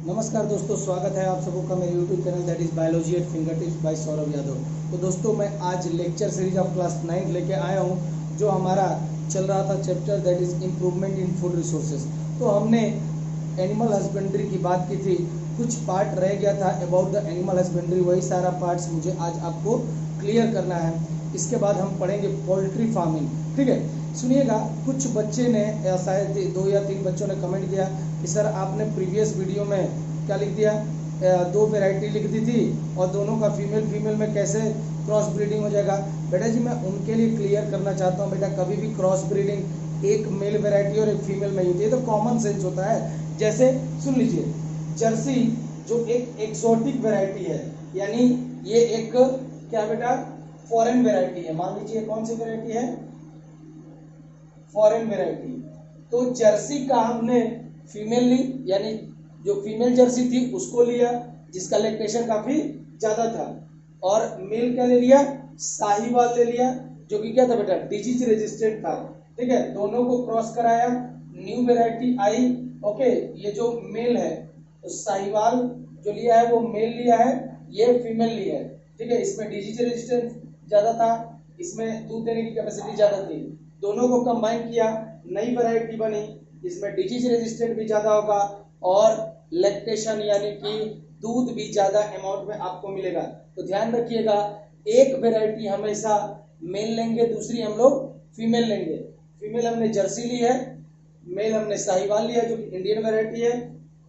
नमस्कार दोस्तों, स्वागत है आप सबों का मेरे YouTube channel that is biology eight finger tips by Saurabh Yadav. तो दोस्तों, मैं आज लेक्चर सीरीज ऑफ क्लास 9 लेके आया हूँ, जो हमारा चल रहा था chapter that is improvement in food resources. तो हमने एनिमल हस्बेंड्री की बात की थी, कुछ पार्ट रह गया था अबाउट द एनिमल हस्बेंड्री, वही सारा पार्ट्स मुझे आज आपको क्लियर करना है। इसके बाद हम पढ़ेंगे पोल्ट्री फार्मिंग। ठीक है, सुनिएगा। कुछ बच्चे ने शायद 2 या 3 बच्चों ने कमेंट किया कि सर आपने प्रीवियस वीडियो में क्या लिख दिया, 2 वैरायटी लिख दी थी और दोनों का फीमेल में कैसे क्रॉस ब्रीडिंग हो जाएगा। बेटा जी, मैं उनके लिए क्लियर करना चाहता हूँ, बेटा कभी भी क्रॉस ब्रीडिंग एक मेल वैरायटी और एक फीमेल में ही होती है, तो कॉमन सेंस होता है। जैसे सुन लीजिए, जर्सी जो एक एक्सोटिक वैरायटी है, यानी ये एक क्या बेटा फॉरेन वैरायटी है। मान लीजिए कौन सी वैरायटी है, फॉरेन वैरायटी। तो जर्सी का हमने फीमेल ली, यानी जो फीमेल जर्सी थी उसको लिया जिसका लैक्टेशन काफी ज्यादा था, और मेल क्या ले लिया, साहिवाल ले लिया, जो कि क्या था बेटा, डिजीज रेजिस्टेंट था। ठीक है, दोनों को क्रॉस कराया, न्यू वैरायटी आई। ओके, ये जो मेल है तो साहिवाल जो लिया है वो मेल लिया है, ये फीमेल लिया है। ठीक है, इसमें डिजीज रेजिस्टेंस ज्यादा था, इसमें दूध देने की कैपेसिटी ज्यादा थी। दोनों को कंबाइन किया, नई वैरायटी बनी, इसमें डिजीज रेजिस्टेंट भी ज्यादा होगा और लैक्टेशन यानी कि दूध भी ज्यादा अमाउंट में आपको मिलेगा। तो ध्यान रखिएगा, एक वैरायटी हमेशा मेल लेंगे, दूसरी हम लोग फीमेल लेंगे। फीमेल हमने जर्सी ली है, मेल हमने साहिवाल लिया जो कि इंडियन वैरायटी है,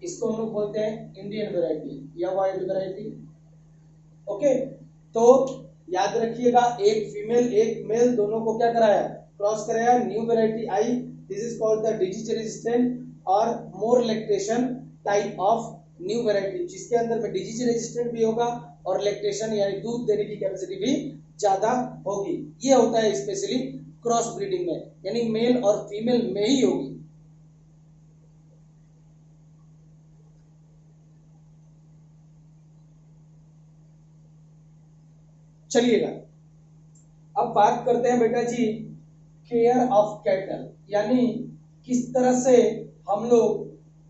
इसको हम लोग बोलते हैं इंडियन वैरायटी या वाइल्ड वैरायटी। ओके, तो याद रखिएगा, एक फीमेल एक मेल दोनों को क्या कराया, क्रॉस कराया, न्यू वैरायटी आई, this is called the disease resistant और more lactation type of new variety, जिसके अंदर में डिजीज रेजिस्टेंट भी होगा और लैक्टेशन यानी दूध देने की कैपेसिटी भी ज्यादा होगी। ये होता है स्पेशली क्रॉस ब्रीडिंग में, यानी मेल और फीमेल में ही होगी। चलिएगा, अब बात करते हैं बेटा जी केयर ऑफ कैटल, यानी किस तरह से हम लोग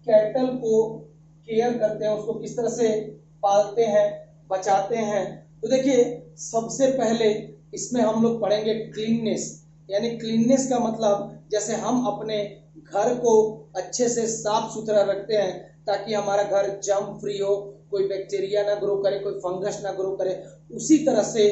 कैटल को केयर करते हैं, उसको किस तरह से पालते हैं, बचाते हैं। तो देखिए, सबसे पहले इसमें हम लोग पढ़ेंगे क्लीननेस, यानी क्लीननेस का मतलब जैसे हम अपने घर को अच्छे से साफ सुथरा रखते हैं ताकि हमारा घर जर्म फ्री हो, कोई बैक्टीरिया ना ग्रो करे, कोई फंगस ना ग्रो करे, उसी तरह से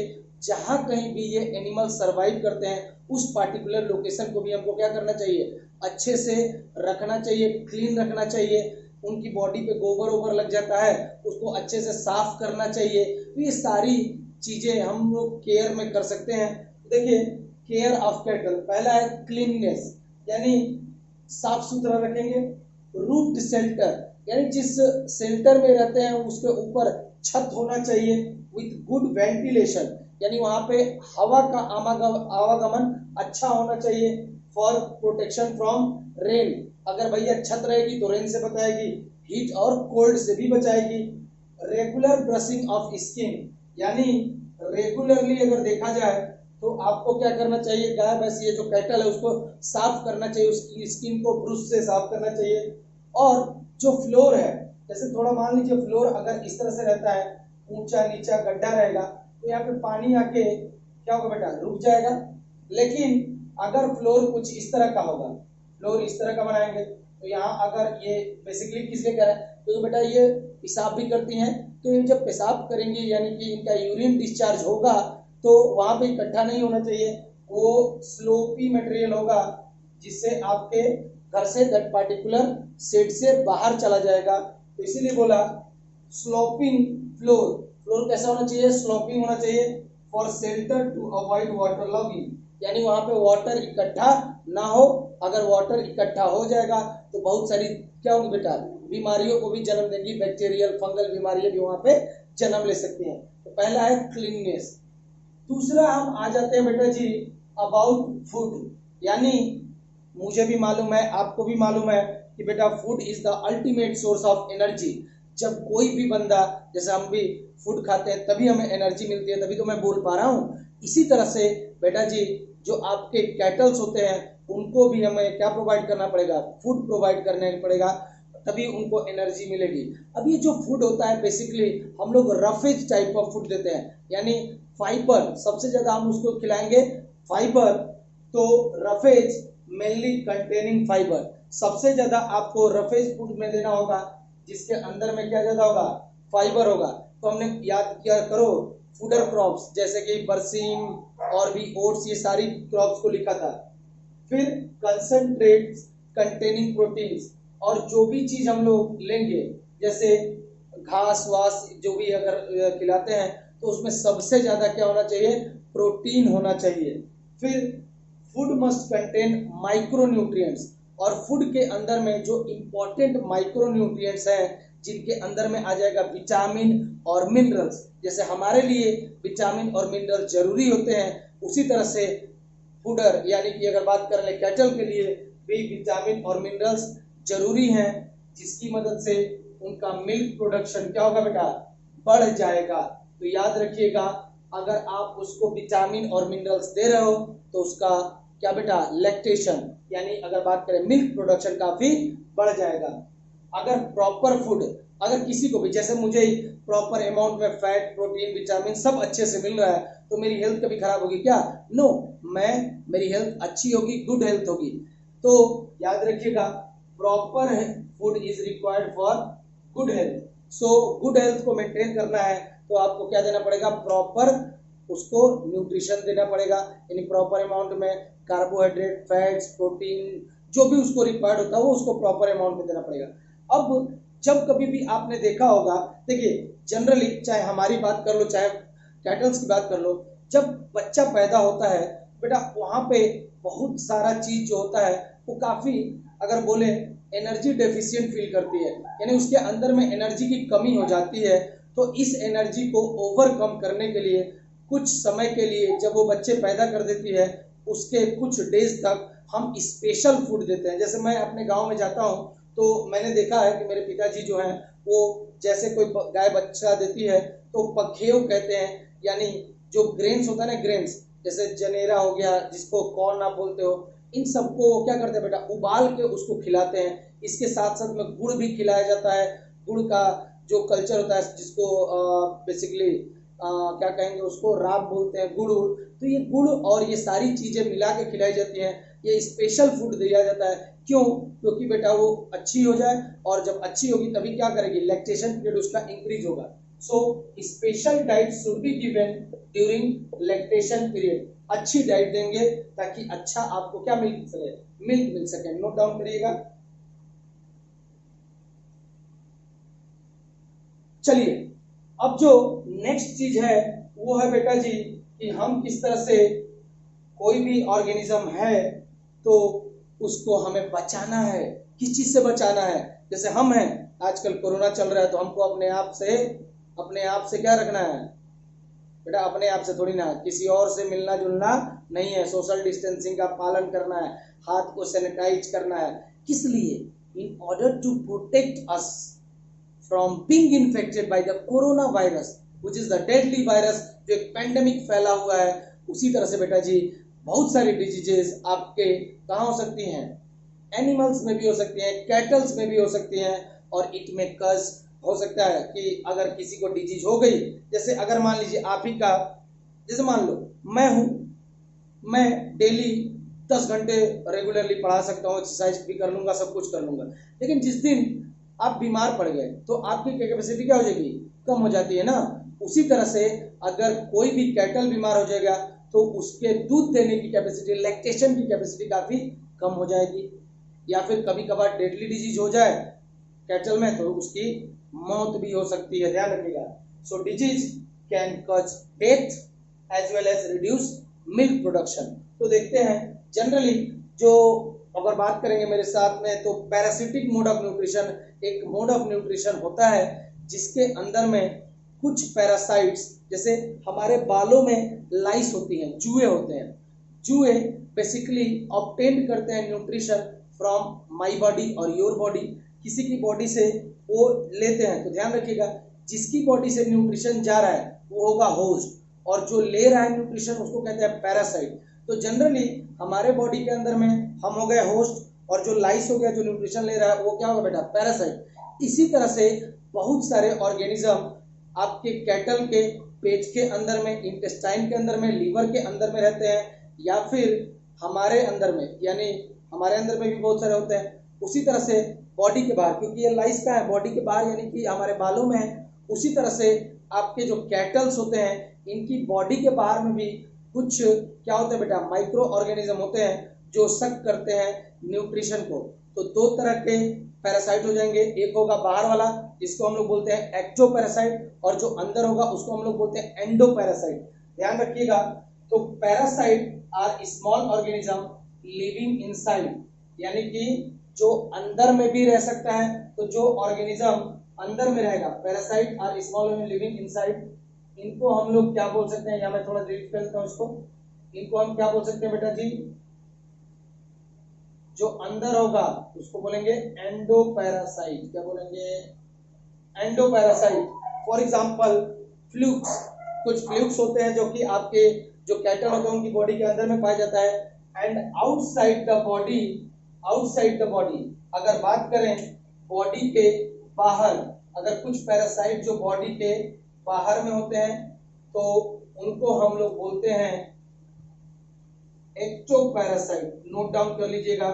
जहां कहीं भी ये एनिमल सरवाइव करते हैं उस पार्टिकुलर लोकेशन को भी हमको क्या करना चाहिए, अच्छे से रखना चाहिए, क्लीन रखना चाहिए। उनकी बॉडी पे गोबर ओबर लग जाता है, उसको अच्छे से साफ करना चाहिए। तो ये सारी चीजें हम लोग केयर में कर सकते हैं। देखिए, केयर ऑफ कैटल, पहला है क्लीननेस, यानी साफ सुथरा रखेंगे। रूफ शेल्टर, यानी जिस शेल्टर में रहते हैं उसके ऊपर छत होना चाहिए विथ गुड वेंटिलेशन, यानी वहां पे हवा का आवागमन अच्छा होना चाहिए। फॉर प्रोटेक्शन फ्रॉम रेन, अगर भैया छत रहेगी तो रेन से बचाएगी, हीट और कोल्ड से भी बचाएगी। रेगुलर ब्रशिंग ऑफ स्किन, यानी रेगुलरली अगर देखा जाए तो आपको क्या करना चाहिए, गाय भैंस ये जो कैटल है उसको साफ करना चाहिए, उसकी स्किन को ब्रश से साफ करना चाहिए। और जो फ्लोर है, जैसे थोड़ा मान लीजिए फ्लोर अगर इस तरह से रहता है, ऊंचा नीचा गड्ढा रहेगा, तो यहाँ पे पानी आके क्या होगा बेटा, रुक जाएगा। लेकिन अगर फ्लोर कुछ इस तरह का होगा, फ्लोर इस तरह का बनाएंगे, तो यहाँ अगर ये बेसिकली किस लिए कह रहा है, तो बेटा ये पेशाब भी करती हैं, तो ये जब पेशाब करेंगे यानी कि इनका यूरिन डिस्चार्ज होगा तो वहां पे इकट्ठा नहीं होना चाहिए, वो स्लोपी मटेरियल होगा जिससे आपके घर से दैट पार्टिकुलर शेड से बाहर चला जाएगा। तो इसीलिए बोला स्लोपिंग फ्लोर, फ्लोर कैसा होना चाहिए, स्लोपिंग होना चाहिए। For shelter to avoid water logging, यानी वहां पे वाटर इकट्ठा ना हो, अगर वाटर इकट्ठा हो जाएगा तो बहुत सारी क्या होंगी बेटा, बीमारियों को भी जन्म देंगी, बैक्टीरियल फंगल बीमारियां भी वहां पे जन्म ले सकती हैं। तो पहला है क्लीननेस। दूसरा हम आ जाते हैं बेटा जी अबाउट फूड, यानी मुझे भी मालूम है, आपको भी मालूम है कि बेटा food is the ultimate source of energy. जब कोई भी बंदा, जैसे हम भी फूड खाते हैं तभी हमें एनर्जी मिलती है, तभी तो मैं बोल पा रहा हूँ। इसी तरह से बेटा जी जो आपके कैटल्स होते हैं उनको भी हमें क्या प्रोवाइड करना पड़ेगा, फूड प्रोवाइड करना पड़ेगा। तभी उनको एनर्जी मिलेगी। अब ये जो फूड होता है बेसिकली हम लोग रफेज टाइप ऑफ फूड देते हैं, यानी फाइबर सबसे ज्यादा हम उसको खिलाएंगे फाइबर। तो रफेज मेनली कंटेनिंग फाइबर, सबसे ज्यादा आपको रफेज फूड में देना होगा जिसके अंदर में क्या ज्यादा होगा, फाइबर होगा। तो हमने याद किया करो फूडर क्रॉप्स जैसे कि बरसीम और भी ओट्स, ये सारी क्रॉप्स को लिखा था। फिर कंसंट्रेट्स कंटेनिंग प्रोटीन्स, और जो भी चीज हम लोग लेंगे जैसे घास वास जो भी अगर खिलाते हैं तो उसमें सबसे ज्यादा क्या होना चाहिए, प्रोटीन होना चाहिए। फिर फूड मस्ट कंटेन माइक्रोन्यूट्रिएंट्स, और फूड के अंदर में जो इंपॉर्टेंट माइक्रोन्यूट्रिएंट्स हैं जिनके अंदर में आ जाएगा विटामिन और मिनरल्स। जैसे हमारे लिए विटामिन और मिनरल जरूरी होते हैं, उसी तरह से फूडर यानी कि अगर बात कर ले कैटल के लिए भी विटामिन और मिनरल्स जरूरी हैं, जिसकी मदद से उनका मिल्क प्रोडक्शन क्या होगा बेटा, बढ़ जाएगा। तो याद रखिएगा अगर आप उसको विटामिन और मिनरल्स दे रहे हो तो उसका क्या बेटा, लैक्टेशन यानी अगर बात करें मिल्क प्रोडक्शन काफी बढ़ जाएगा। अगर प्रॉपर फूड अगर किसी को भी, जैसे मुझे प्रॉपर अमाउंट में फैट प्रोटीन विटामिन सब अच्छे से मिल रहा है तो मेरी हेल्थ कभी खराब होगी क्या, नो, मेरी हेल्थ अच्छी होगी, गुड हेल्थ होगी। तो याद रखिएगा proper food is required for good health. So good health को मेंटेन करना है तो आपको क्या देना पड़ेगा, प्रॉपर उसको न्यूट्रिशन देना पड़ेगा, यानी प्रॉपर अमाउंट में कार्बोहाइड्रेट फैट्स प्रोटीन जो भी उसको रिक्वायर्ड होता है वो उसको प्रॉपर अमाउंट में देना पड़ेगा। अब जब कभी भी आपने देखा होगा, देखिए जनरली चाहे हमारी बात कर लो चाहे कैटल्स की बात कर लो, जब बच्चा पैदा होता है बेटा वहां पे बहुत सारा चीज जो होता है वो काफी अगर बोले एनर्जी डेफिशिएंट फील करती है, यानी उसके अंदर में एनर्जी की कमी हो जाती है। तो इस एनर्जी को ओवरकम करने के लिए कुछ समय के लिए जब वो बच्चे पैदा कर देती है उसके कुछ डेज तक हम स्पेशल फूड देते हैं। जैसे मैं अपने गांव में जाता हूं तो मैंने देखा है कि मेरे पिताजी जो हैं वो जैसे कोई गाय बच्चा देती है तो पखेव कहते हैं, यानी जो ग्रेन्स होता है ना, ग्रेन्स जैसे जनेरा हो गया जिसको कॉर्न आप बोलते हो, इन सबको क्या करते हैं बेटा, उबाल के उसको खिलाते हैं। इसके साथ साथ में गुड़ भी खिलाया जाता है। गुड़ का जो कल्चर होता है जिसको बेसिकली क्या कहेंगे उसको, राब बोलते हैं, गुड़। तो ये गुड़ और ये सारी चीजें मिला के खिलाई जाती हैं, ये स्पेशल फूड दिया जाता है। क्यों, क्योंकि बेटा वो अच्छी हो जाए, और जब अच्छी होगी तभी क्या करेगी, लैक्टेशन पीरियड उसका इंक्रीज होगा। So special diet should be given during lactation period. अच्छी डाइट देंगे ताकि अच्छा आपको क्या मिल सके, मिल्क मिल सके। नोट डाउन करिएगा। चलिए अब जो नेक्स्ट चीज है वो है बेटा जी कि हम किस तरह से कोई भी ऑर्गेनिज्म है तो उसको हमें बचाना है। किस चीज से बचाना है, जैसे हम हैं आजकल कोरोना चल रहा है तो हमको अपने आप से क्या रखना है बेटा, अपने आप से थोड़ी ना, किसी और से मिलना जुलना नहीं है, सोशल डिस्टेंसिंग का पालन करना है, हाथ को सैनिटाइज करना है। किस लिए, in order to protect us from being infected by the corona virus which is the deadly virus, जो एक पेंडेमिक फैला हुआ है। उसी तरह से बेटा जी बहुत सारी डिजीजेस आपके कहाँ हो सकती हैं, एनिमल्स में भी हो सकती हैं, कैटल्स में भी हो सकती हैं, और इट में कज हो सकता है कि अगर किसी को डिजीज हो गई, जैसे अगर मान लीजिए आप ही का, जैसे मान लो मैं हूं, मैं डेली 10 घंटे रेगुलरली पढ़ा सकता हूँ, एक्सरसाइज भी कर लूंगा, सब कुछ कर लूंगा, लेकिन जिस दिन आप बीमार पड़ गए तो आपकी कैपेसिटी क्या हो जाएगी, कम हो जाती है ना। उसी तरह से अगर कोई भी कैटल बीमार हो जाएगा तो उसके दूध देने की कैपेसिटी, लैक्टेशन की कैपेसिटी काफी कम हो जाएगी, या फिर कभी कभार डेडली डिजीज हो जाए कैटल में तो उसकी मौत भी हो सकती है, ध्यान रखिएगा। So disease can cause death as well as reduce milk production. तो देखते हैं जनरली जो अगर बात करेंगे मेरे साथ में तो पैरासिटिक मोड ऑफ न्यूट्रिशन एक मोड ऑफ न्यूट्रिशन होता है जिसके अंदर में कुछ पैरासाइट्स, जैसे हमारे बालों में लाइस होती हैं, जुए होते हैं, जुए बेसिकली ऑब्टेन करते हैं न्यूट्रिशन फ्रॉम माय बॉडी और योर बॉडी, किसी की बॉडी से वो लेते हैं। तो ध्यान रखिएगा जिसकी बॉडी से न्यूट्रिशन जा रहा है वो होगा होस्ट, और जो ले रहा है न्यूट्रिशन उसको कहते हैं पैरासाइट। तो जनरली हमारे बॉडी के अंदर में हम हो गए होस्ट और जो लाइस हो गया जो न्यूट्रिशन ले रहा है वो क्या होगा बेटा, पैरासाइट। इसी तरह से बहुत सारे ऑर्गेनिज्म आपके कैटल के पेट के अंदर में, इंटेस्टाइन के अंदर में, लीवर के अंदर में रहते हैं, या फिर हमारे अंदर में, यानी हमारे अंदर में भी बहुत सारे होते हैं। उसी तरह से बॉडी के बाहर, क्योंकि ये लाइस का है, बॉडी के बाहर यानी कि हमारे बालों में है। उसी तरह से आपके जो कैटल्स होते हैं इनकी बॉडी के बाहर में भी कुछ क्या होते हैं बेटा, माइक्रो ऑर्गेनिज्म होते हैं जो सक करते हैं न्यूट्रिशन को। तो दो तरह के पैरासाइट हो जाएंगे, एक होगा बाहर वाला जिसको हम लोग बोलते हैं एक्टोपैरासाइट, और जो अंदर होगा उसको हम लोग बोलते हैं एंडोपैरासाइट। ध्यान रखिएगा। तो parasite are small organism living inside, यानी कि जो अंदर में भी रह सकता है। तो जो ऑर्गेनिज्म अंदर में रहेगा, parasite are small living inside, इनको हम लोग क्या बोल सकते हैं, या मैं थोड़ा रीड कर लेता हूं इसको। इनको हम क्या बोल सकते हैं बेटा जी, जो अंदर होगा उसको बोलेंगे एंडोपैरासाइट। क्या बोलेंगे, एंडोपैरासाइट। फॉर एग्जांपल फ्लूक्स, कुछ फ्लूक्स होते हैं जो कि आपके जो कैटल होते हैं उनकी बॉडी के अंदर में पाया जाता है। And outside the body, outside the body, अगर बात करें बॉडी के बाहर, अगर कुछ पैरासाइट जो बॉडी के बाहर में होते हैं तो उनको हम लोग बोलते हैं एक्टोपैरासाइट। नोट डाउन कर लीजिएगा।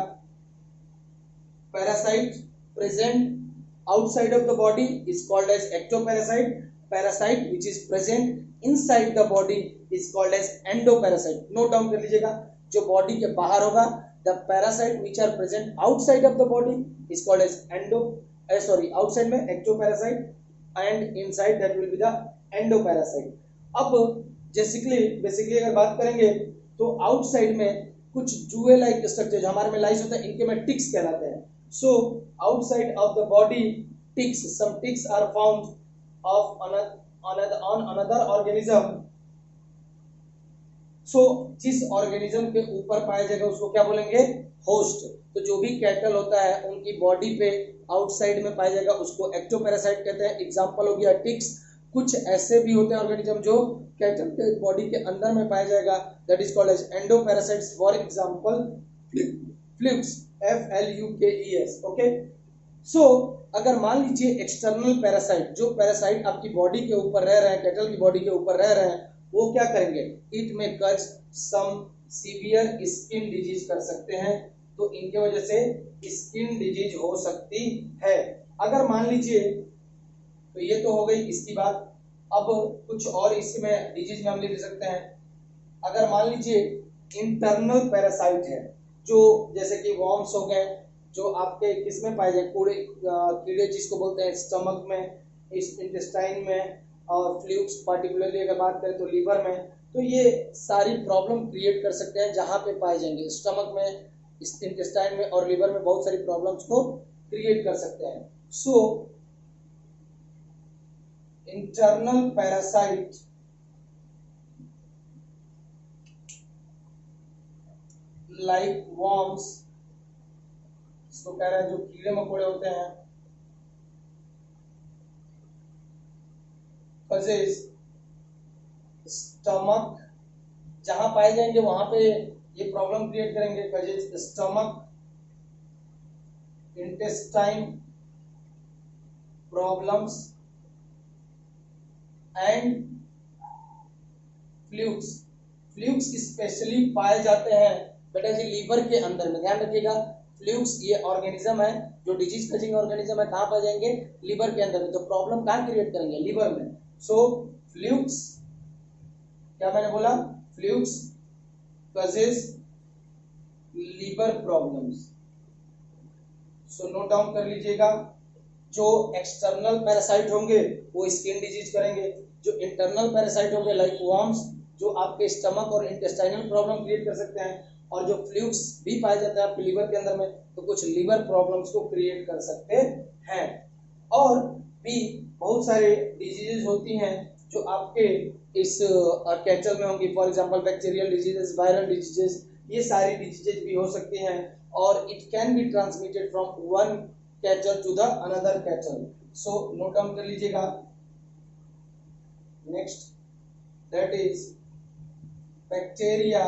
Parasite present outside of the body is called as ectoparasite. Parasite which is present inside the body is called as endoparasite. note down कर लीजिएगा। जो बॉडी के बाहर होगा, the parasite which are present outside of the body is called as outside में ectoparasite and inside that will be the endoparasite. अब basically अगर बात करेंगे तो आउटसाइड में कुछ जुए लाइक स्ट्रक्चर जो हमारे में लाइस होता है, इनके में टिक्स कहलाते हैं। So outside of the body, ticks, some ticks are found on another organism. So जिस ऑर्गेनिज्म के ऊपर पाया जाएगा उसको क्या बोलेंगे, होस्ट। तो जो भी कैटल होता है उनकी बॉडी पे आउटसाइड में पाया जाएगा उसको एक्टोपैरासाइट कहते हैं। एग्जांपल हो गया टिक्स। कुछ ऐसे भी होते हैं ऑर्गेनिज्म जो कैटल के बॉडी के अंदर में पाया जाएगा, that is called as endoparasites. For example flukes, FLUKES। Okay. So अगर मान लीजिए एक्सटर्नल पैरासाइट, जो पैरासाइट आपकी बॉडी के ऊपर रह रहे हैं, कैटल की बॉडी के ऊपर रह रहे हैं, वो क्या करेंगे, इट में कज सम सीवियर स्किन डिजीज कर सकते हैं। तो इनके वजह से स्किन डिजीज हो सकती है। अगर मान लीजिए, तो ये तो हो गई इसकी बात। अब कुछ और इसमें डिजीज में हम ले सकते हैं। अगर मान लीजिए इंटरनल पैरासाइट है, जो जैसे कि वॉर्म्स हो गए, जो आपके किसमें पाए जाए, कीड़े जिसको बोलते हैं स्टमक में, इस इंटेस्टाइन में, और फ्लूक्स पार्टिकुलरली अगर बात करें तो लीवर में। तो ये सारी प्रॉब्लम क्रिएट कर सकते हैं जहां पे पाए जाएंगे, स्टमक में, इंटेस्टाइन में और लीवर में बहुत सारी प्रॉब्लम्स को क्रिएट कर सकते हैं। So internal parasite like worms, इसको कह रहा है जो कीड़े मकोड़े होते हैं, कजेस स्टमक, जहां पाए जाएंगे वहां पे ये प्रॉब्लम क्रिएट करेंगे। Causes stomach, intestine problems and flukes. Flukes specially पाए जाते हैं बेटा जी लीवर के अंदर में। ध्यान रखिएगा, फ्लूक्स ये ऑर्गेनिज्म है जो डिजीज कॉजिंग ऑर्गेनिज्म है, कहां पाए जाएंगे, लीवर के अंदर में। तो प्रॉब्लम कहां क्रिएट करेंगे, लीवर में। सो फ्लूक्स, क्या मैंने बोला, फ्लूक्स कॉजेस लीवर प्रॉब्लम्स। सो नोट डाउन कर लीजिएगा। जो एक्सटर्नल पैरासाइट होंगे वो स्किन डिजीज करेंगे, जो इंटरनल पैरासाइट होंगे लाइक वॉर्म्स, जो आपके स्टमक और इंटेस्टाइनल प्रॉब्लम क्रिएट कर सकते हैं, और जो फ्लूक्स भी पाए जाते हैं आपके लीवर के अंदर में, तो कुछ लीवर प्रॉब्लम्स को क्रिएट कर सकते हैं। और भी बहुत सारे डिजीजेस होती हैं जो आपके इस कैटल में होंगी। For example bacterial diseases, viral diseases, ये सारी डिजीजेस भी हो सकती हैं, और it can be transmitted from one cattle to the another cattle. So note down कर लीजिएगा। Next, that is bacteria,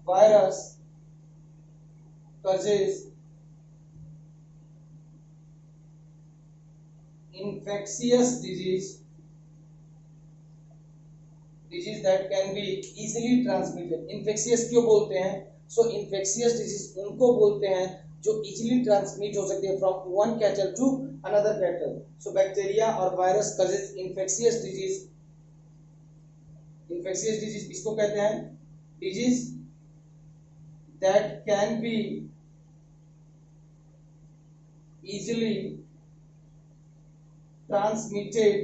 virus causes infectious disease that can be easily transmitted. infectious क्यों बोलते हैं? so infectious disease उनको बोलते हैं जो easily transmit हो सकती है from one cattle to another cattle. so bacteria और virus causes infectious disease. infectious disease इसको कहते हैं disease that can be easily transmitted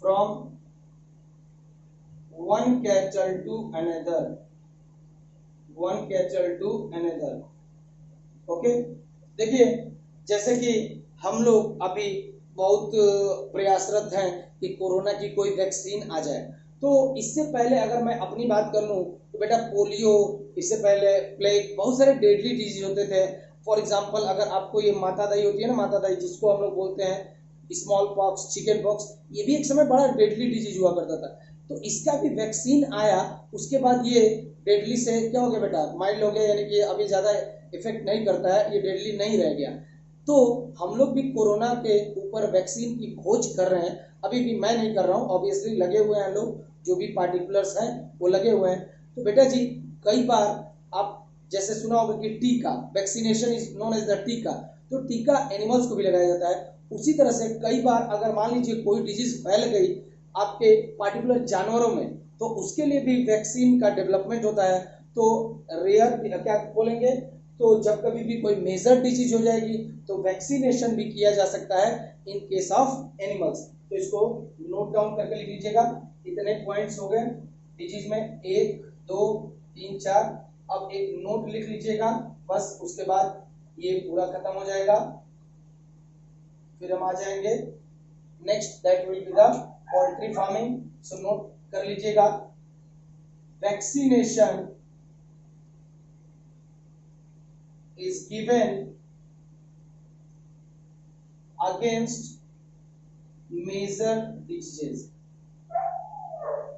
from one cattle to another. Okay देखिए, जैसे कि हम लोग अभी बहुत प्रयासरत हैं कि कोरोना की कोई वैक्सीन आ जाए। तो इससे पहले अगर मैं अपनी बात कर लूं तो बेटा पोलियो, इससे पहले प्लेग, बहुत सारे डेडली डिजीज होते थे। फॉर एग्जांपल अगर आपको ये मातादाई होती है ना, मातादाई जिसको हम लोग बोलते हैं स्मॉल पॉक्स, चिकन पॉक्स, ये भी एक समय बड़ा डेडली डिजीज हुआ करता था। तो इसका भी वैक्सीन आया, उसके बाद ये डेडली से क्या हो गया बेटा, माइल्ड हो गया, यानी कि अभी ज्यादा इफेक्ट नहीं करता है, ये डेडली नहीं रह गया। तो हम लोग भी कोरोना के ऊपर वैक्सीन की खोज कर रहे हैं। अभी भी मैं नहीं कर रहा हूँ, ऑब्वियसली लगे हुए हैं लोग, जो भी पार्टिकुलर्स हैं वो लगे हुए हैं। तो बेटा जी कई बार आप जैसे सुना होगा कि टीका, vaccination is known as the टीका, तो टीका एनिमल्स को भी लगाया जाता है। उसी तरह से कई बार अगर मान लीजिए कोई डिजीज फैल गई आपके पार्टिकुलर जानवरों में, तो उसके लिए भी वैक्सीन का डेवलपमेंट होता है। तो रेयर क्या बोलेंगे, तो जब कभी भी कोई मेजर डिजीज हो जाएगी तो वैक्सीनेशन भी किया जा सकता है इन केस ऑफ एनिमल्स। तो इसको नोट डाउन करके लिख लीजिएगा। इतने पॉइंट्स हो गए डिजीज में, 1 2 3 4। अब एक नोट लिख लीजिएगा बस, उसके बाद ये पूरा खत्म हो जाएगा। फिर हम आ जाएंगे next, that will be the poultry farming. So note कर लीजिएगा, vaccination is given against major diseases।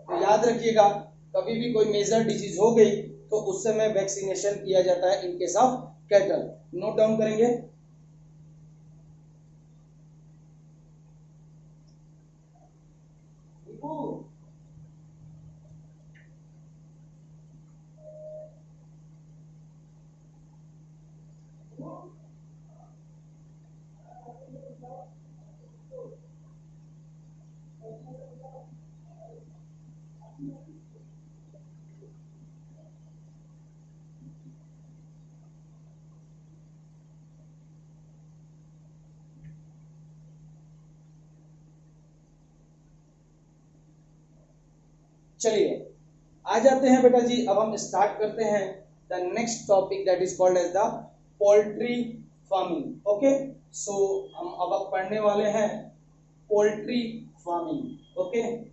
तो याद रखिएगा, कभी भी कोई मेजर डिजीज हो गई तो उस समय वैक्सीनेशन किया जाता है in case of cattle. Note down करेंगे। चलिए आ जाते हैं बेटा जी, अब हम स्टार्ट करते हैं the next topic that is called as the poultry farming. Okay, so हम अब पढ़ने वाले हैं पोल्ट्री फार्मिंग। ओके,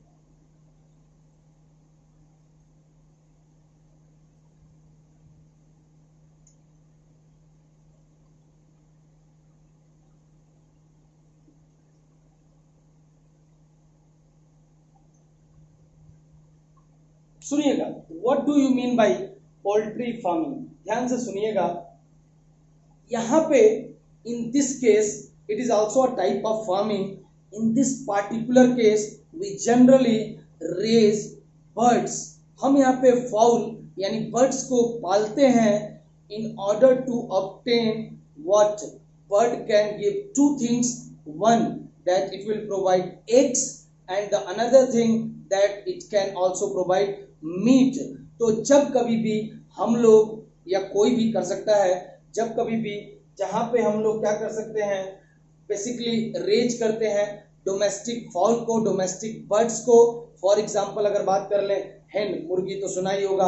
सुनिएगा, what do you mean by poultry farming. ध्यान से सुनिएगा, यहां पे in this case it is also a type of farming. In this particular case we generally raise birds. हम यहाँ पे फाउल यानी बर्ड्स को पालते हैं in order to obtain what. Bird can give 2 things, one that it will provide eggs and the another thing that it can also provide meat. तो जब कभी भी हम लोग या कोई भी कर सकता है, जब कभी भी जहां पे हम लोग क्या कर सकते हैं, बेसिकली रेज करते हैं डोमेस्टिक फाउल को, डोमेस्टिक बर्ड्स को। फॉर एग्जांपल अगर बात कर लें, हेन, मुर्गी तो सुना ही होगा,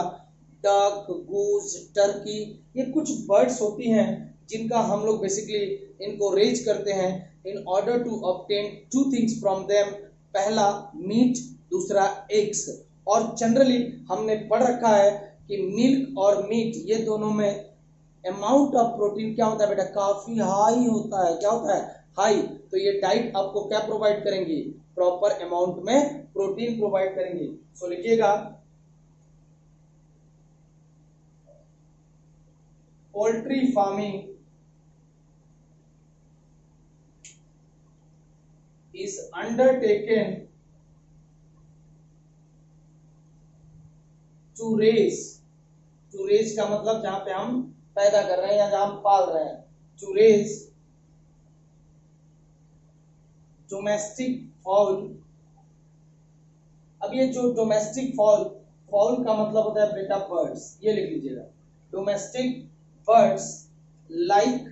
डक, गूज, टर्की, ये कुछ बर्ड्स होती हैं जिनका हम लोग बेसिकली इनको रेज करते हैं in order to obtain 2 things from them. पहला मीट, दूसरा एग्स। और जनरली हमने पढ़ रखा है कि मिल्क और मीट ये दोनों में अमाउंट ऑफ प्रोटीन क्या होता है बेटा, काफी हाई होता है। क्या होता है, हाई। तो ये डाइट आपको क्या प्रोवाइड करेंगी, प्रॉपर अमाउंट में प्रोटीन प्रोवाइड करेंगे। सो लिखिएगा, poultry farming is undertaken to raise का मतलब जहां पे हम पैदा कर रहे हैं या जहां हम पाल रहे हैं, to raise डोमेस्टिक फाउल। अब ये जो डोमेस्टिक फाउल, फाउल का मतलब होता है बेटा बर्ड्स, ये लिख लीजिएगा, डोमेस्टिक बर्ड्स लाइक,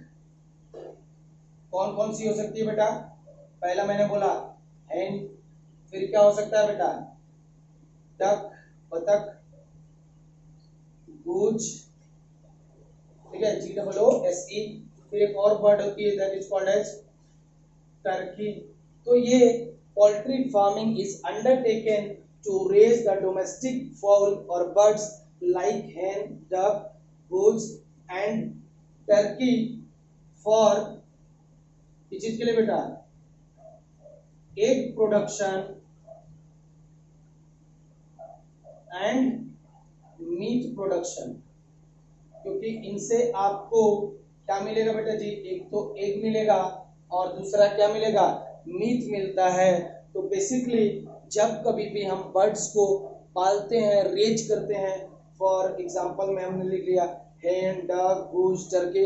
कौन कौन सी हो सकती है बेटा? पहला मैंने बोला हैन, फिर क्या हो सकता है बेटा? डक, बतख, गूज, ठीक है, GOOSE। फिर एक और बर्ड होती है that is called as turkey. तो ये poultry farming is undertaken to raise the domestic fowl और birds like hen, duck, goose and turkey for, किस चीज के लिए बेटा? Egg production and meat production. क्योंकि इनसे आपको क्या मिलेगा बेटा जी? एक तो एग मिलेगा और दूसरा क्या मिलेगा? मीट मिलता है। तो बेसिकली जब कभी भी हम बर्ड्स को पालते हैं, रेज करते हैं, फॉर एग्जांपल में हमने लिख लिया हैन, डक, गूज, टर्की,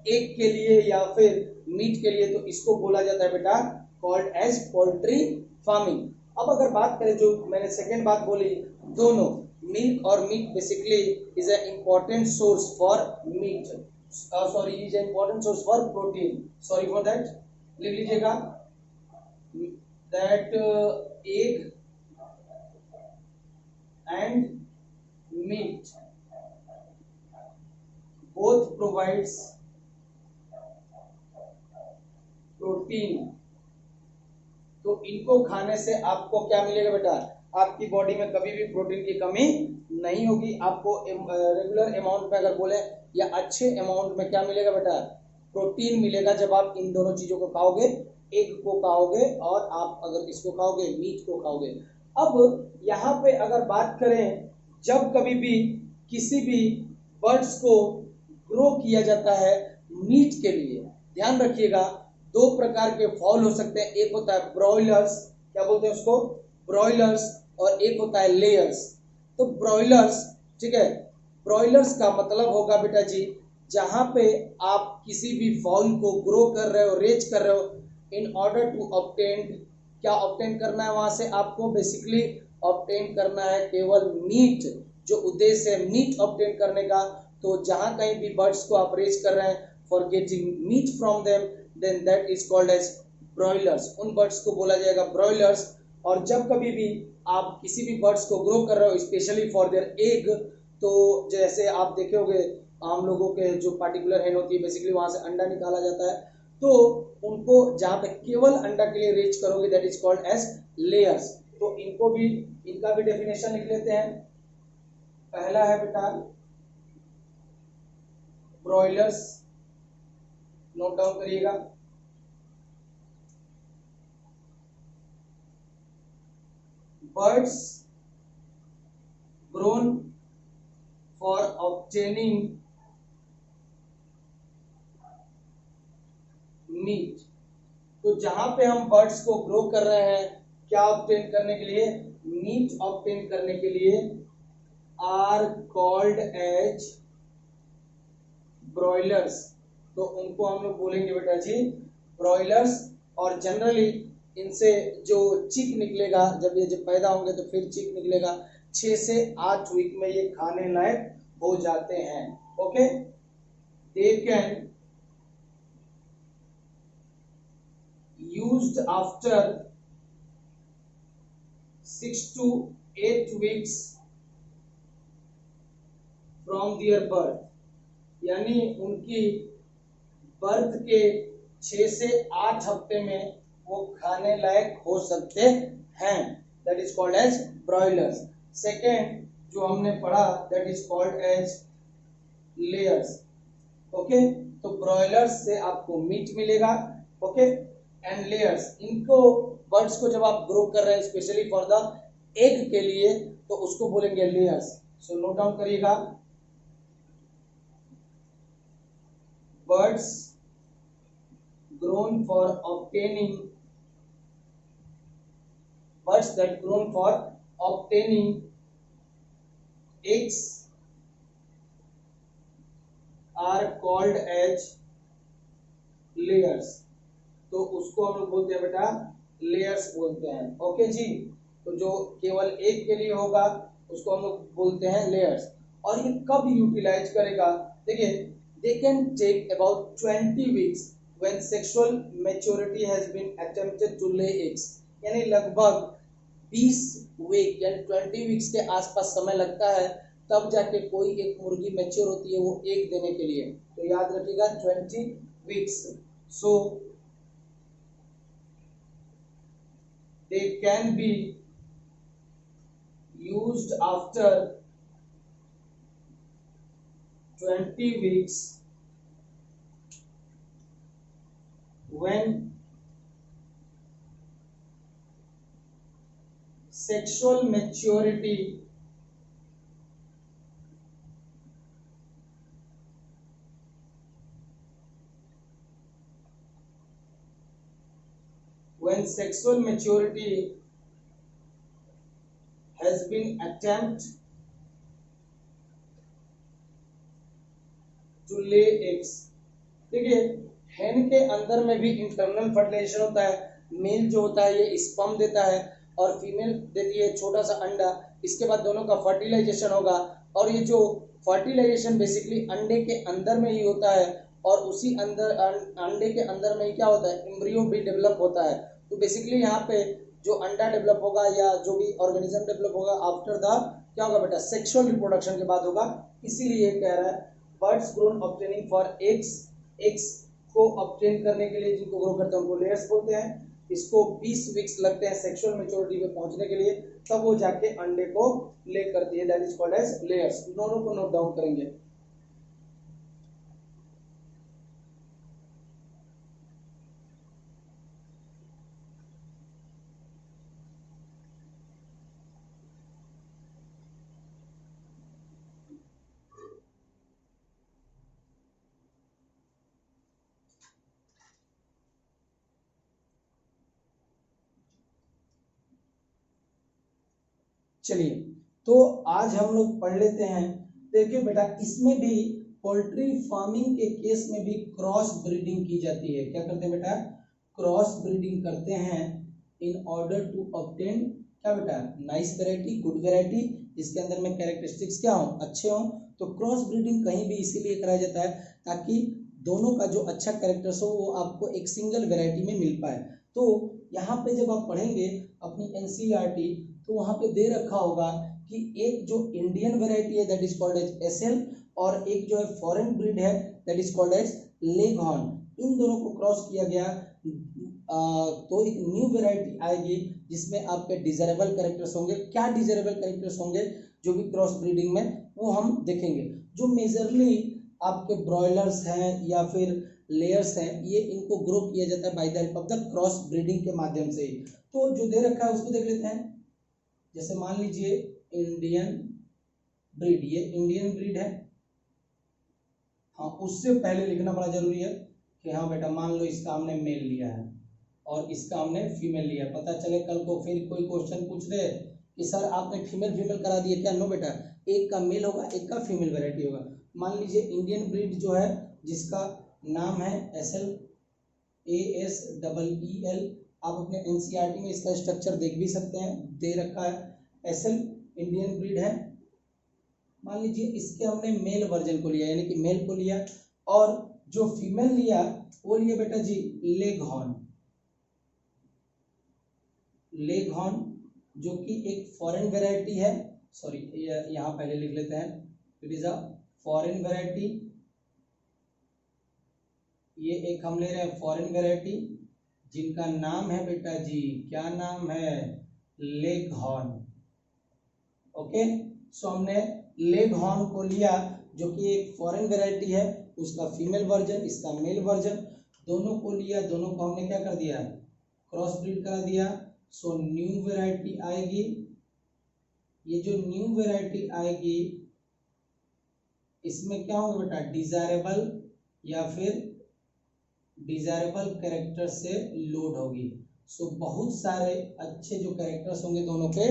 एग के लिए या फिर मीट के लिए, तो इसको बोला जाता है बेटा कॉल्ड एज पोल्ट्री फार्मिंग। अब अगर बात करें जो मैंने सेकेंड बात बोली, दोनों मिल्क और meat basically is a important source for meat, sorry is a important source for protein, sorry for that, लिख लीजिएगा that egg and meat both provides protein. तो इनको खाने से आपको क्या मिलेगा बेटा? आपकी बॉडी में कभी भी प्रोटीन की कमी नहीं होगी। आपको रेगुलर अमाउंट में अगर बोले या अच्छे अमाउंट में क्या मिलेगा बेटा? प्रोटीन मिलेगा जब आप इन दोनों चीजों को खाओगे, एग को खाओगे और आप अगर इसको खाओगे, मीट को खाओगे। अब यहाँ पे अगर बात करें, जब कभी भी किसी भी बर्ड्स को ग्रो किया जाता है मीट के लिए, ध्यान रखिएगा दो प्रकार के फॉल हो सकते हैं, एक होता है ब्रॉयलर्स, क्या बोलते हैं उसको? ब्रॉयलर्स, और एक होता है लेयर्स। तो ब्रॉयलर्स, ठीक है, ब्रॉयलर्स का मतलब होगा बेटा जी जहां पे आप किसी भी फॉल को ग्रो कर रहे हो, रेज कर रहे हो, इन ऑर्डर टू ऑब्टेन, क्या ऑब्टेन करना है वहां से? आपको बेसिकली ऑब्टेन करना है केवल मीट, जो उद्देश्य है मीट ऑब्टेन करने का। तो जहां कहीं भी बर्ड्स को आप रेज कर रहे हैं for getting meat from them, then that is called as broilers, उन बर्ड्स को बोला जाएगा ब्रॉयलर्स। और जब कभी भी आप किसी भी बर्ड्स को ग्रो कर रहे हो स्पेशली फॉर देयर एग, तो जैसे आप देखे होंगे आम लोगों के जो पार्टिकुलर हेन होती है, बेसिकली वहां से अंडा निकाला जाता है, तो उनको जहां पे केवल अंडा के लिए रेज करोगे that is called as layers. तो इनको भी, इनका भी डेफिनेशन लिख लेते हैं। पहला है बेटा ब्रॉयलर्स, नोट डाउन करिएगा, birds grown for obtaining meat। तो जहां पे हम बर्ड्स को ग्रो कर रहे हैं क्या ऑब्टेन करने के लिए? मीट ऑब्टेन करने के लिए, आर कॉल्ड एज ब्रॉयलर्स। तो उनको हम लोग बोलेंगे बेटा जी ब्रॉयलर्स। और जनरली इनसे जो चिक निकलेगा, जब ये जब पैदा होंगे तो फिर चिक निकलेगा, 6 से 8 वीक में ये खाने लायक हो जाते हैं। Okay, they can used after 6 to 8 weeks from their birth, यानी उनकी बर्थ के 6 से 8 हफ्ते में वो खाने लायक हो सकते हैं, that is called as broilers. Second जो हमने पढ़ा that is called as layers. Okay, तो ब्रॉयलर्स से आपको मीट मिलेगा, ओके, एंड लेयर्स, इनको बर्ड्स को जब आप ग्रो कर रहे हैं स्पेशली फॉर द एग के लिए, तो उसको बोलेंगे लेयर्स। सो नोट डाउन करिएगा, birds grown for obtaining birds that grown for obtaining eggs are called as layers। तो उसको हम लोग बोलते हैं बेटा लेयर्स बोलते हैं। ओके जी, तो जो केवल एक के लिए होगा उसको हम लोग बोलते हैं लेयर्स। और ये कब यूटिलाइज करेगा, देखिए they can take about 20 weeks when sexual maturity has been attempted to lay eggs, यानी लगभग 20 वीक यानी 20 वीक्स के आसपास समय लगता है, तब जाके कोई एक मुर्गी मैच्योर होती है वो एग देने के लिए। तो याद रखिएगा 20 weeks. So they can be used after 20 weeks when sexual maturity has been attempt to lay eggs। देखिए hen के अंदर में भी इंटरनल फर्टिलाइजेशन होता है, मेल जो होता है ये स्पर्म देता है और फीमेल देती है छोटा सा अंडा, इसके बाद दोनों का फर्टिलाइजेशन होगा। और ये जो फर्टिलाइजेशन बेसिकली अंडे के अंदर में ही होता है और उसी अंदर अंडे के अंदर में ही क्या होता है, एम्ब्रियो भी डेवलप होता है। तो बेसिकली यहाँ पे जो अंडा डेवलप होगा या जो भी ऑर्गेनिज्म डेवलप होगा आफ्टर द क्या होगा बेटा, सेक्सुअल रिप्रोडक्शन के बाद होगा। इसीलिए कह रहा है birds grown obtaining for eggs, eggs को ऑब्टेन करने के लिए जिनको ग्रो करते हैं उनको लेयर्स बोलते हैं। इसको 20 वीक्स लगते हैं सेक्सुअल मैच्योरिटी पे पहुंचने के लिए, तब वो जाके अंडे को ले करती है, that is called as layers. दोनों को नोट डाउन करेंगे। चलिए तो आज हम लोग पढ़ लेते हैं। देखिए बेटा इसमें भी पोल्ट्री फार्मिंग के केस में भी क्रॉस ब्रीडिंग की जाती है। क्या करते हैं बेटा, क्रॉस ब्रीडिंग करते हैं इन ऑर्डर टू ऑब्टेन क्या बेटा, नाइस वेराइटी, गुड वेराइटी, जिसके अंदर में कैरेक्टरिस्टिक्स क्या हो, अच्छे हों। तो क्रॉस ब्रीडिंग कहीं भी इसीलिए कराया जाता है ताकि दोनों का जो अच्छा कैरेक्टर्स हो वो आपको एक सिंगल वेराइटी में मिल पाए। तो यहाँ पे जब आप पढ़ेंगे अपनी एनसीईआरटी तो वहां पे दे रखा होगा कि एक जो इंडियन वैरायटी है that is called as Aseel और एक जो है फॉरेन ब्रीड है that is called as Leghorn, इन दोनों को क्रॉस किया गया तो एक न्यू वैरायटी आएगी जिसमें आपके डिजायरेबल कैरेक्टर्स होंगे। क्या डिजायरेबल कैरेक्टर्स होंगे जो भी क्रॉस ब्रीडिंग में, वो हम देखेंगे। जो मेजरली आपके ब्रॉयलर्स हैं या फिर लेयर्स हैं, ये इनको ग्रो किया जाता है by the help of the cross breeding के माध्यम से। तो जो दे रखा है उसको देख लेते हैं। जैसे मान लीजिए इंडियन ब्रीड, ये इंडियन ब्रीड है। हाँ, उससे पहले लिखना बड़ा जरूरी है कि हाँ बेटा मान लो इसका हमने मेल लिया है और इसका हमने फीमेल लिया। पता चले कल को फिर कोई क्वेश्चन पूछ दे कि सर आपने फीमेल फीमेल करा दिए क्या, नो बेटा, एक का मेल होगा एक का फीमेल वैरायटी होगा। मान लीजिए इंडियन ब्रीड जो है जिसका नाम है एसएल, ASEEL, आप अपने एनसीईआरटी में इसका स्ट्रक्चर देख भी सकते हैं, दे रखा है। एसएल इंडियन ब्रीड है। मान लीजिए इसके हमने मेल वर्जन को लिया यानी कि मेल को लिया और जो फीमेल लिया वो लिया बेटा जी लेगहॉर्न, लेगहॉर्न जो कि एक फॉरेन वैरायटी है। सॉरी यहाँ पहले लिख लेते हैं, it is a foreign variety. ये एक हम ले रहे हैं फॉरेन वैरायटी जिनका नाम है बेटा जी, क्या नाम है, लेगहॉर्न। ओके, सो हमने लेगहॉर्न को लिया जो कि एक फॉरेन वैरायटी है, उसका फीमेल वर्जन, इसका मेल वर्जन, दोनों को लिया, दोनों को हमने क्या कर दिया, क्रॉस ब्रीड करा दिया। सो न्यू वैरायटी आएगी। ये जो न्यू वैरायटी आएगी इसमें क्या होगा बेटा, डिजायरेबल या फिर डिजायरेबल कैरेक्टर से लोड होगी। सो बहुत सारे अच्छे जो कैरेक्टर्स होंगे दोनों के,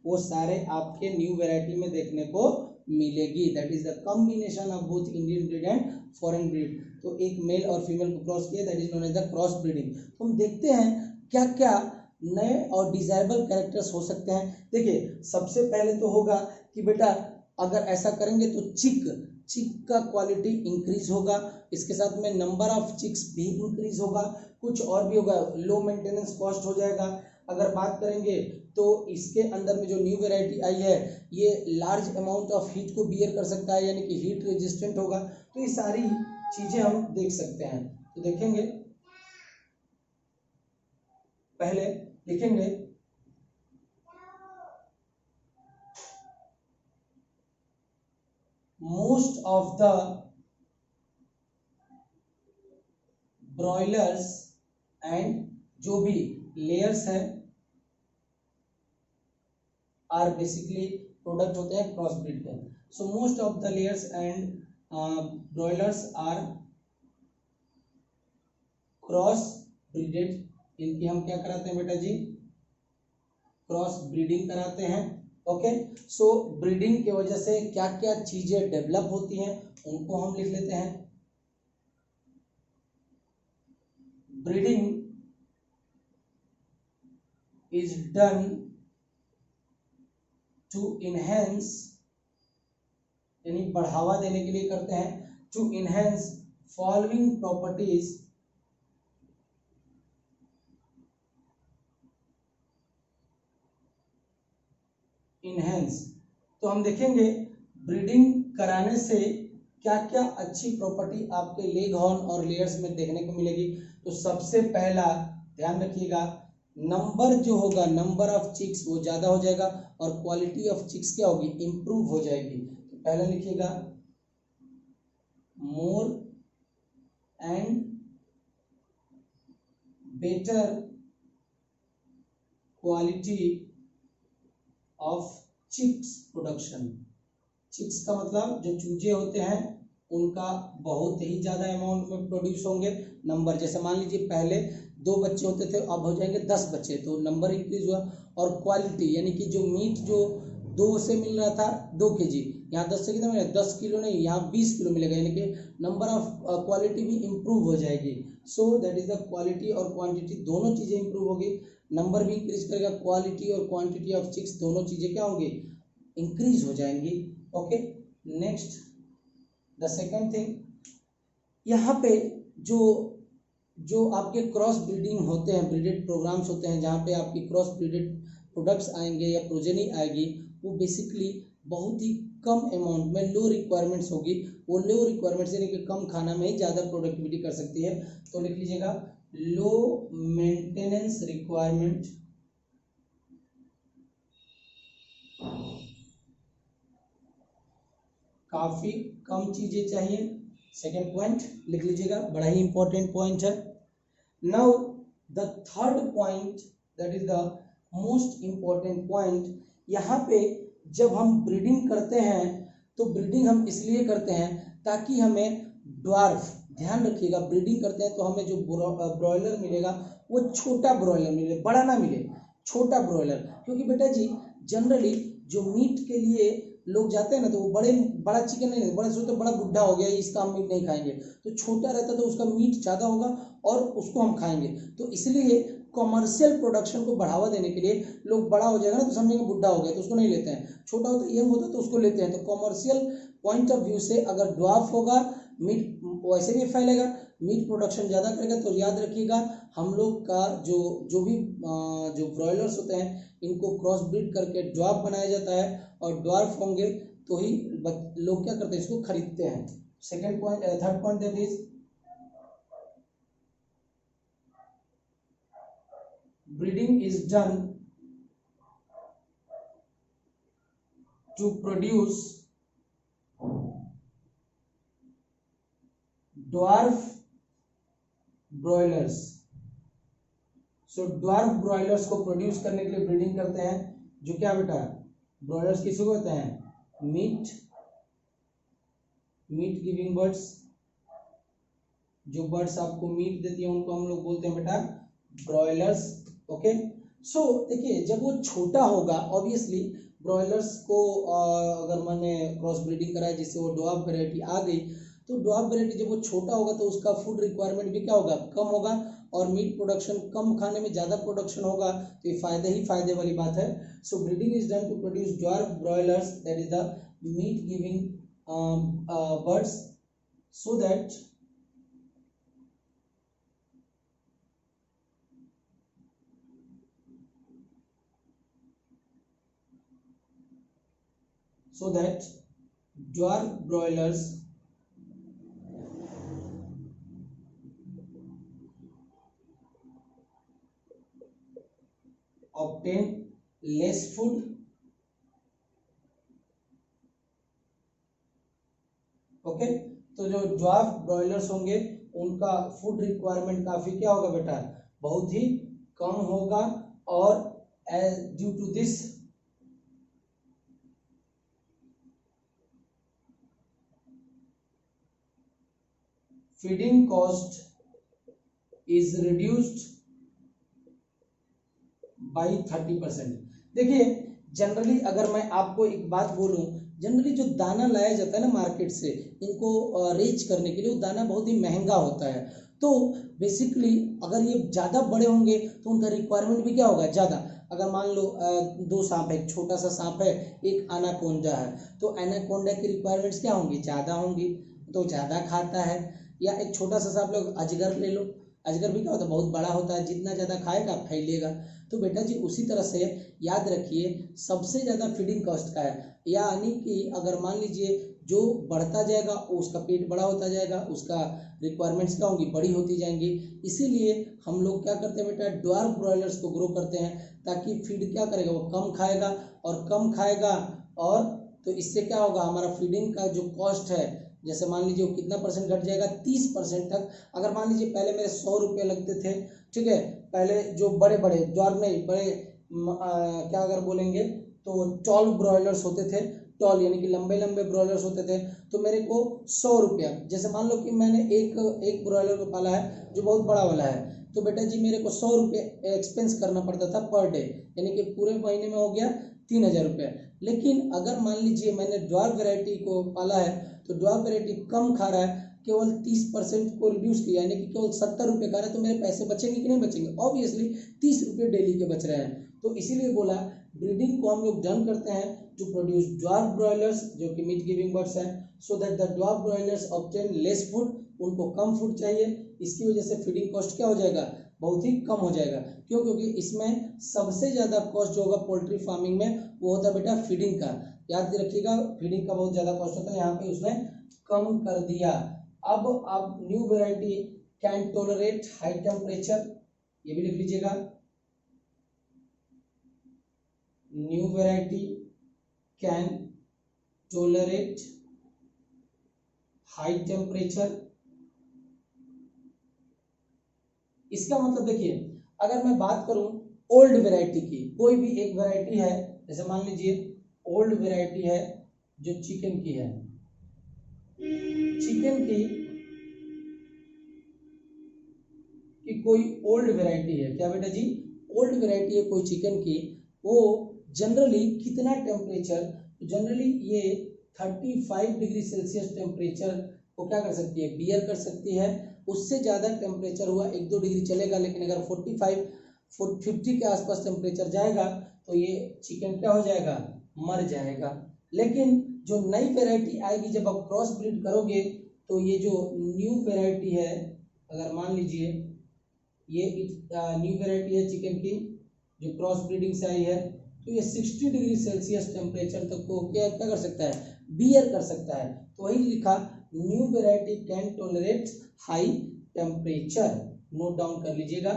वो सारे आपके न्यू वैरायटी में देखने को मिलेगी। That is the combination of both Indian breed and foreign breed. तो एक मेल और फीमेल को क्रॉस किया, that is known as the cross breeding. तो हम देखते हैं क्या क्या नए और डिजायरेबल कैरेक्टर्स हो सकते हैं। देखिए सबसे पहले तो होगा कि बेटा अगर ऐसा करेंगे तो चिक का क्वालिटी इंक्रीज होगा, इसके साथ में नंबर ऑफ चिक्स भी इंक्रीज होगा, कुछ और भी होगा, लो मेंटेनेंस कॉस्ट हो जाएगा। अगर बात करेंगे तो इसके अंदर में जो न्यू वैरायटी आई है ये लार्ज अमाउंट ऑफ हीट को बियर कर सकता है, यानी कि हीट रेजिस्टेंट होगा। तो ये सारी चीजें हम देख सकते हैं। तो देखेंगे, पहले लिखेंगे most of the broilers and जो भी लेयर्स हैं आर बेसिकली प्रोडक्ट होते हैं क्रॉस ब्रीड के। So most of the layers and broilers are cross breeded. इनकी हम क्या कराते हैं बेटा जी, क्रॉस ब्रीडिंग कराते हैं। ओके, सो ब्रीडिंग की वजह से क्या क्या चीजें डेवलप होती हैं उनको हम लिख लेते हैं। Breeding is done to enhance, यानी बढ़ावा देने के लिए करते हैं, to enhance following properties, enhance. तो हम देखेंगे ब्रीडिंग कराने से क्या क्या अच्छी प्रॉपर्टी आपके लेग हॉर्न और लेयर्स में देखने को मिलेगी। तो सबसे पहला ध्यान रखिएगा, नंबर जो होगा, नंबर ऑफ चिक्स वो ज्यादा हो जाएगा और क्वालिटी ऑफ चिक्स क्या होगी, इंप्रूव हो जाएगी। तो पहले लिखिएगा more and better quality of chicks production. Chicks का मतलब जो चूजे होते हैं उनका बहुत ही ज्यादा अमाउंट में प्रोड्यूस होंगे। नंबर जैसे मान लीजिए पहले 2 बच्चे होते थे, अब हो जाएंगे 10 बच्चे, तो नंबर इंक्रीज हुआ। और क्वालिटी यानी कि जो मीट जो 2 से मिल रहा था 2 kg, यहाँ 10 से कितना मिलेगा, 10 किलो नहीं, यहाँ 20 किलो मिलेगा, यानी कि नंबर ऑफ क्वालिटी भी इम्प्रूव हो जाएगी। So that is the quality और क्वांटिटी दोनों चीजें इंप्रूव होगी। नंबर भी इंक्रीज करेगा, क्वालिटी और क्वांटिटी ऑफ चिक्स दोनों चीजें क्या होंगी, इंक्रीज हो जाएंगी। Okay, next the second thing, यहाँ पे जो जो आपके क्रॉस ब्रीडिंग होते हैं, ब्रीडेड प्रोग्राम्स होते हैं जहाँ पे आपकी क्रॉस ब्रीडेड प्रोडक्ट्स आएंगे या प्रोजेनी आएगी, वो बेसिकली बहुत ही कम अमाउंट में लो रिक्वायरमेंट्स होगी। वो लो रिक्वायरमेंट्स यानी कि कम खाना में ही ज़्यादा प्रोडक्टिविटी कर सकती है। तो लिख लीजिएगा लो मेंटेनेंस रिक्वायरमेंट, काफी कम चीजें चाहिए। सेकेंड पॉइंट लिख लीजिएगा, बड़ा ही इंपॉर्टेंट पॉइंट है। Now the third point, that is the most important point, यहाँ पे जब हम ब्रीडिंग करते हैं तो ब्रीडिंग हम इसलिए करते हैं ताकि हमें ड्वार्फ, ध्यान रखिएगा, ब्रीडिंग करते हैं तो हमें जो ब्रॉयलर मिलेगा वो छोटा ब्रॉयलर मिले, बड़ा ना मिले, छोटा ब्रॉयलर। क्योंकि बेटा जी जनरली जो मीट के लिए लोग जाते हैं ना तो वो बड़ा चिकन नहीं लेते, बड़ा सोचते बड़ा बुढ़ा हो गया इसका हम मीट नहीं खाएंगे, तो छोटा रहता तो उसका मीट ज़्यादा होगा और उसको हम खाएंगे। तो इसलिए कॉमर्शियल प्रोडक्शन को बढ़ावा देने के लिए लोग बड़ा हो जाएगा ना तो समझेंगे बुढ़ा हो गया तो उसको नहीं लेते हैं, छोटा होता है, यंग होता है तो उसको लेते हैं। तो कॉमर्शियल पॉइंट ऑफ व्यू से अगर ड्वार्फ होगा, मीट वैसे भी फैलेगा, मीट प्रोडक्शन ज़्यादा करेगा। तो याद रखिएगा हम लोग का जो भी जो ब्रॉयलर्स होते हैं इनको क्रॉस ब्रीड करके ड्वार्फ बनाया जाता है, और ड्वार्फ होंगे तो ही लोग क्या करते हैं, इसको खरीदते हैं। Second point, third point that is breeding is done to produce dwarf broilers। So dwarf broilers को प्रोड्यूस करने के लिए ब्रीडिंग करते हैं, जो क्या बेटा ब्रॉयलर्स किसको कहते हैं, मीट गिविंग बर्ड्स। जो बर्ड्स आपको मीट देती है उनको हम लोग बोलते हैं बेटा ब्रॉयलर्स। ओके, सो देखिए जब वो छोटा होगा ऑब्वियसली ब्रॉयलर्स को अगर मैंने क्रॉस ब्रीडिंग कराया जिससे वो डॉग वैरायटी आ गई, तो डॉग वैरायटी जब वो छोटा होगा तो उसका फूड रिक्वायरमेंट भी क्या होगा, कम होगा, और मीट प्रोडक्शन कम खाने में ज़्यादा प्रोडक्शन होगा, तो ये फायदे ही फायदे वाली बात है। So breeding is done to produce dwarf broilers, that is the meat giving birds, so that dwarf broilers obtain less food okay, तो जो ड्वार्फ ब्रॉयलर्स होंगे उनका फूड रिक्वायरमेंट काफी क्या होगा बेटा, बहुत ही कम होगा, और due to this feeding cost is reduced by 30%। देखिए जनरली अगर मैं आपको एक बात बोलूं, जनरली जो दाना लाया जाता है ना मार्केट से इनको रेज करने के लिए, वो दाना बहुत ही महंगा होता है, तो बेसिकली अगर ये ज़्यादा बड़े होंगे तो उनका रिक्वायरमेंट भी क्या होगा, ज़्यादा। अगर मान लो दो सांप है, एक छोटा सा सांप है, एक एनाकोंडा है, तो एनाकोंडा की रिक्वायरमेंट्स क्या होंगी, ज़्यादा होंगी, तो ज़्यादा खाता है। या एक छोटा सा सांप लोग अजगर ले लो, अजगर भी क्या होता है, बहुत बड़ा होता है, जितना ज़्यादा खाएगा फैलेगा। तो बेटा जी उसी तरह से याद रखिए सबसे ज़्यादा फीडिंग कॉस्ट का है, यानी कि अगर मान लीजिए जो बढ़ता जाएगा उसका पेट बड़ा होता जाएगा, उसका रिक्वायरमेंट्स क्या होंगी, बड़ी होती जाएंगी। इसीलिए हम लोग क्या करते हैं बेटा, ड्वार्फ ब्रॉयलर्स को ग्रो करते हैं, ताकि फीड क्या करेगा, वो कम खाएगा, और कम खाएगा, और तो इससे क्या होगा, हमारा फीडिंग का जो कॉस्ट है, जैसे मान लीजिए वो कितना परसेंट घट जाएगा, 30% तक। अगर मान लीजिए पहले मेरे 100 रुपये लगते थे, ठीक है, पहले जो बड़े बड़े ड्वार्फ नहीं बड़े क्या अगर बोलेंगे तो टॉल ब्रॉयलर्स होते थे, टॉल यानी कि लंबे लंबे ब्रॉयलर्स होते थे, तो मेरे को 100 रुपया, जैसे मान लो कि मैंने एक ब्रॉयलर को पाला है जो बहुत बड़ा वाला है, तो बेटा जी मेरे को 100 रुपये एक्सपेंस करना पड़ता था पर डे, यानी कि पूरे महीने में हो गया 3000 रुपये। लेकिन अगर मान लीजिए मैंने ड्वार्फ वैरायटी को पाला है, तो ड्वार्फ वैरायटी कम खा रहा है, केवल 30% को रिड्यूस किया, यानी कि केवल 70 रुपये खा रहा है, तो मेरे पैसे बचेंगे कि नहीं बचेंगे, ऑब्वियसली 30 रुपये डेली के बच रहे हैं। तो इसीलिए बोला ब्रीडिंग को हम लोग डन करते हैं टू प्रोड्यूस ड्वार्फ ब्रॉयलर्स जो कि मीट गिविंग बर्ड्स हैं, so that the dwarf broilers obtain less food, उनको कम फूड चाहिए, इसकी वजह से फीडिंग कॉस्ट क्या हो जाएगा, बहुत ही कम हो जाएगा। क्यों, क्योंकि इसमें सबसे ज़्यादा कॉस्ट जो होगा पोल्ट्री फार्मिंग में वो होता है बेटा फीडिंग का, याद रखिएगा फीडिंग का बहुत ज़्यादा कॉस्ट होता है, यहाँ पे उसने कम कर दिया। अब आप new variety can tolerate high temperature, ये भी लिख लीजिएगा, new variety can tolerate high temperature. इसका मतलब देखिए अगर मैं बात करूं ओल्ड वेराइटी की, कोई भी एक वेराइटी है, जैसे मान लीजिए ओल्ड वेराइटी है जो चिकन की है, चिकन की कोई ओल्ड वेराइटी है, क्या बेटा जी, ओल्ड वेराइटी है कोई चिकन की, वो जनरली कितना टेम्परेचर, जनरली ये 35 डिग्री सेल्सियस टेम्परेचर को क्या कर सकती है, बियर कर सकती है। उससे ज़्यादा टेम्परेचर हुआ 1-2 डिग्री चलेगा, लेकिन अगर 45-50 के आसपास टेम्परेचर जाएगा तो ये चिकन क्या हो जाएगा, मर जाएगा। लेकिन जो नई वेराइटी आएगी जब आप क्रॉस ब्रीड करोगे, तो ये जो न्यू वेराइटी है, अगर मान लीजिए ये न्यू वेराइटी है चिकन की जो क्रॉस ब्रीडिंग से आई है, तो ये 60 डिग्री सेल्सियस टेम्परेचर तक को क्या कर सकता है, बियर कर सकता है। तो वही लिखा new variety can tolerate high temperature, note down कर लीजिएगा।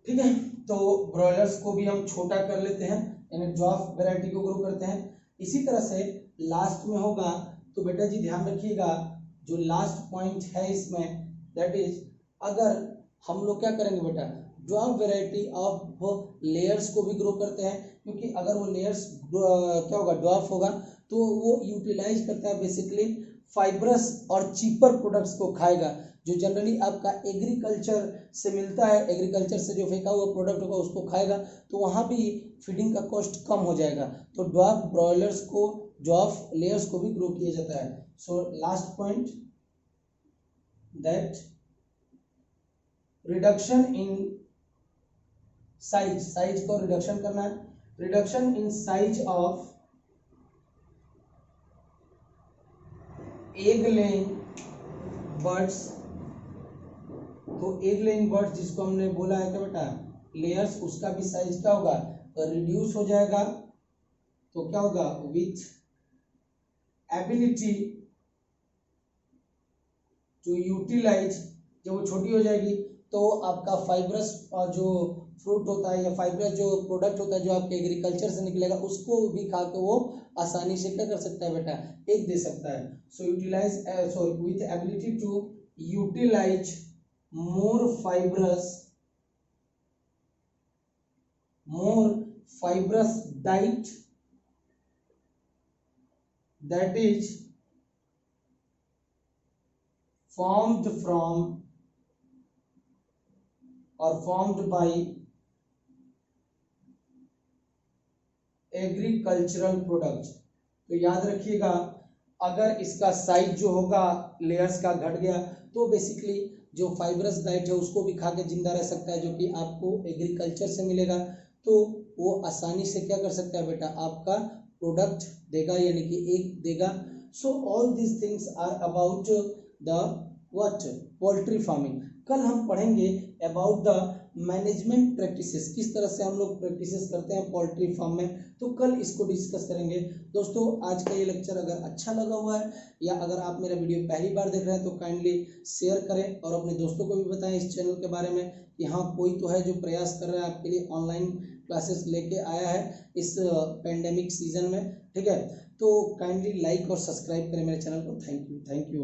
ठीक है, तो ब्रॉयलर्स को भी हम छोटा कर लेते हैं, यानी ड्वार्फ वैरायटी को ग्रो करते हैं। इसी तरह से लास्ट में होगा, तो बेटा जी ध्यान रखिएगा जो लास्ट पॉइंट है इसमें, दैट इज अगर हम लोग क्या करेंगे बेटा, ड्वार्फ वैरायटी ऑफ लेयर्स को भी ग्रो करते हैं, क्योंकि अगर वो लेयर्स क्या होगा, ड्वार्फ होगा, तो वो यूटिलाइज करता है बेसिकली फाइब्रस और चीपर प्रोडक्ट्स को खाएगा, जो जनरली आपका एग्रीकल्चर से मिलता है, एग्रीकल्चर से जो फेंका हुआ प्रोडक्ट होगा उसको खाएगा, तो वहाँ भी फीडिंग का कॉस्ट कम हो जाएगा। तो ड्वार्फ ब्रॉयलर्स को, ड्वार्फ लेयर्स को भी ग्रो किया जाता है। So last point, that reduction in size, size को रिडक्शन करना है, reduction in size of egg laying birds. तो एग लेइंग बर्ड्स जिसको हमने बोला है क्या बेटा, लेयर्स, उसका भी साइज क्या होगा, रिड्यूस हो जाएगा। तो क्या होगा, विथ एबिलिटी टू यूटिलाइज, जब वो छोटी हो जाएगी तो आपका फाइब्रस जो फ्रूट होता है या फाइब्रस जो प्रोडक्ट होता है जो आपके एग्रीकल्चर से निकलेगा, उसको भी खा के वो आसानी से क्या कर सकता है बेटा, एग दे सकता है। So utilize, sorry, with ability to utilize more fibrous diet that is formed from or formed by agricultural products. तो याद रखिएगा, अगर इसका साइज जो होगा लेयर्स का घट गया तो बेसिकली जो फाइब्रस डाइट है उसको भी खा के जिंदा रह सकता है, जो कि आपको एग्रीकल्चर से मिलेगा, तो वो आसानी से क्या कर सकता है बेटा, आपका प्रोडक्ट देगा, यानी कि एग देगा। So all these things are about the what, poultry farming. कल हम पढ़ेंगे अबाउट द मैनेजमेंट प्रैक्टिसेस, किस तरह से हम लोग प्रैक्टिसेस करते हैं पोल्ट्री फार्म में, तो कल इसको डिस्कस करेंगे। दोस्तों आज का ये लेक्चर अगर अच्छा लगा हुआ है या अगर आप मेरा वीडियो पहली बार देख रहे हैं तो काइंडली शेयर करें और अपने दोस्तों को भी बताएं इस चैनल के बारे में कि हाँ कोई तो है जो प्रयास कर रहा है आपके लिए, ऑनलाइन क्लासेस लेके आया है इस पेंडेमिक सीजन में, ठीक है। तो काइंडली लाइक और सब्सक्राइब करें मेरे चैनल को। Thank you.